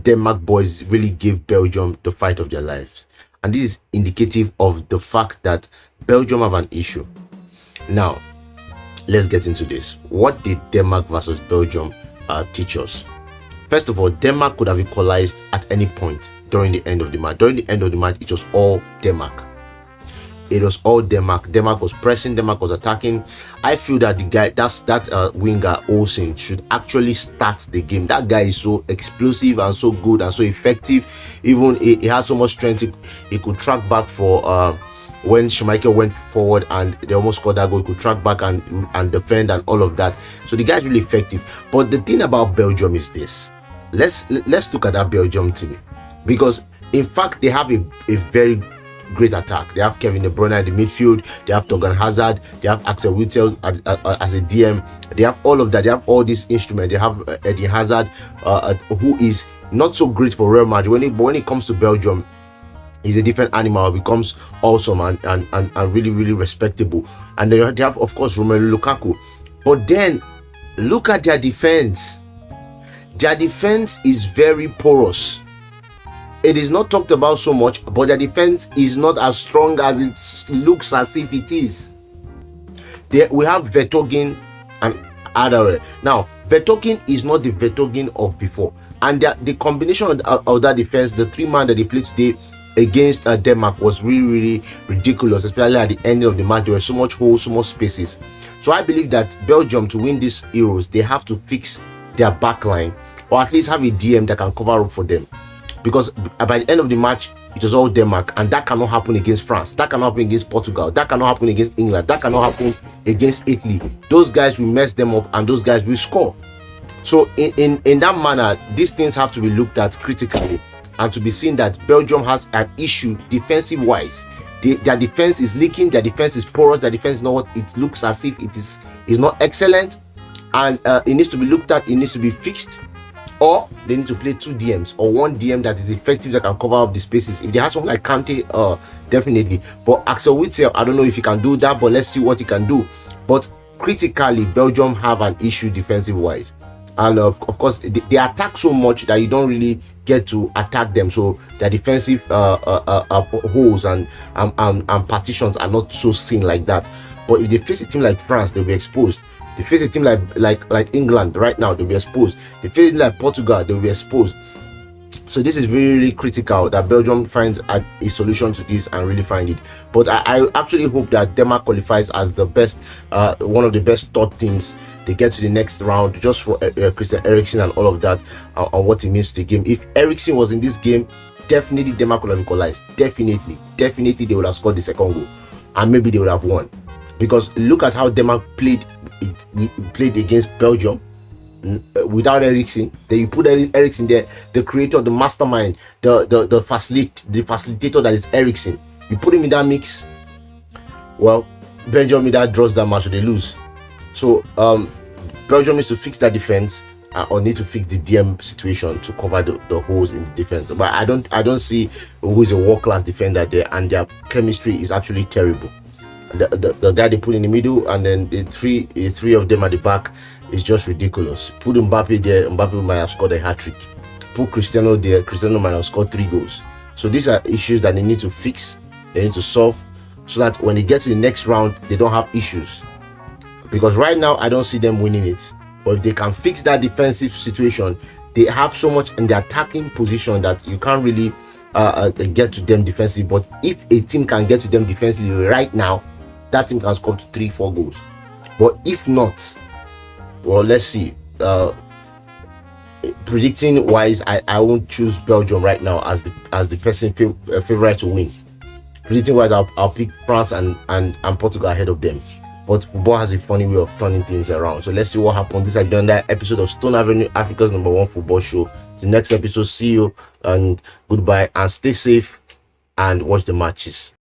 Denmark boys really gave Belgium the fight of their lives. And this is indicative of the fact that Belgium have an issue. Now, let's get into this. What did Denmark versus Belgium teach us? First of all, Denmark could have equalized at any point during the end of the match. During the end of the match, it was all Denmark. It was all Denmark. Denmark was pressing. Denmark was attacking. I feel that the guy, that winger Olsen, should actually start the game. That guy is so explosive and so good and so effective. Even he has so much strength. He could track back for when Schmeichel went forward and they almost scored that goal. He could track back and defend and all of that. So the guy's really effective. But the thing about Belgium is this. Let's look at that Belgium team, because in fact they have a very great attack. They have Kevin De Bruyne in the midfield. They have Torgan Hazard. They have Axel Witsel as a DM. They have all of that. They have all these instruments. They have Eddie Hazard, who is not so great for Real Madrid. But when it comes to Belgium, he's a different animal. Becomes awesome and really, really respectable. And they have, of course, Romelu Lukaku. But then look at their defense. Their defense is very porous. It is not talked about so much, but their defense is not as strong as it looks as if it is. We have Vertonghen and Adare. Now, Vertonghen is not the Vertonghen of before. And the combination of that defense, the 3-man that they played today against Denmark, was really, really ridiculous, especially at the end of the match. There were so much holes, so much spaces. So I believe that Belgium, to win these Euros, they have to fix their backline, or at least have a DM that can cover up for them. Because by the end of the match, it was all Denmark, and that cannot happen against France. That cannot happen against Portugal. That cannot happen against England. That cannot happen against Italy. Those guys will mess them up, and those guys will score. So in that manner, these things have to be looked at critically, and to be seen that Belgium has an issue defensive-wise. Their defense is leaking. Their defense is porous. Their defense is not what it looks as if it is not excellent, and it needs to be looked at. It needs to be fixed. Or they need to play 2 DMs or 1 DM that is effective, that can cover up the spaces. If they have someone like Kante, definitely. But Axel Witsel, I don't know if he can do that, but let's see what he can do. But critically, Belgium have an issue defensive-wise. And of course, they attack so much that you don't really get to attack them. So their defensive holes and partitions are not so seen like that. But if they face a team like France, they'll be exposed. They face a team like England right now, they'll be exposed. They face a team like Portugal, they'll be exposed. So this is really, really critical that Belgium finds a solution to this and really find it. But I actually hope that Denmark qualifies as the best, one of the best third teams. They get to the next round, just for Christian Eriksen and all of that, on what it means to the game. If Eriksen was in this game, definitely Denmark would have equalized. Definitely they would have scored the second goal, and maybe they would have won. Because look at how Denmark played against Belgium without Eriksen. Then you put Eriksen there, the creator, the mastermind, the facilitator that is Eriksen. You put him in that mix. Well, Belgium either draws that match or they lose. So Belgium needs to fix that defense, or need to fix the DM situation to cover the holes in the defense. But I don't see who is a world-class defender there, and their chemistry is actually terrible. The guy they put in the middle, and then the three of them at the back is just ridiculous. Put Mbappe there, Mbappe might have scored a hat-trick. Put Cristiano there, Cristiano might have scored 3 goals. So these are issues that they need to fix, they need to solve, so that when they get to the next round, they don't have issues. Because right now, I don't see them winning it. But if they can fix that defensive situation, they have so much in the attacking position that you can't really get to them defensively. But if a team can get to them defensively right now, that team can score 3-4 goals. But if not, well, let's see. Predicting wise, I won't choose Belgium right now as the person favorite to win. Predicting wise, I'll pick France and Portugal ahead of them. But football has a funny way of turning things around. So let's see what happens. This has been another episode of Stone Avenue, Africa's #1 football show. The next episode, see you and goodbye, and stay safe and watch the matches.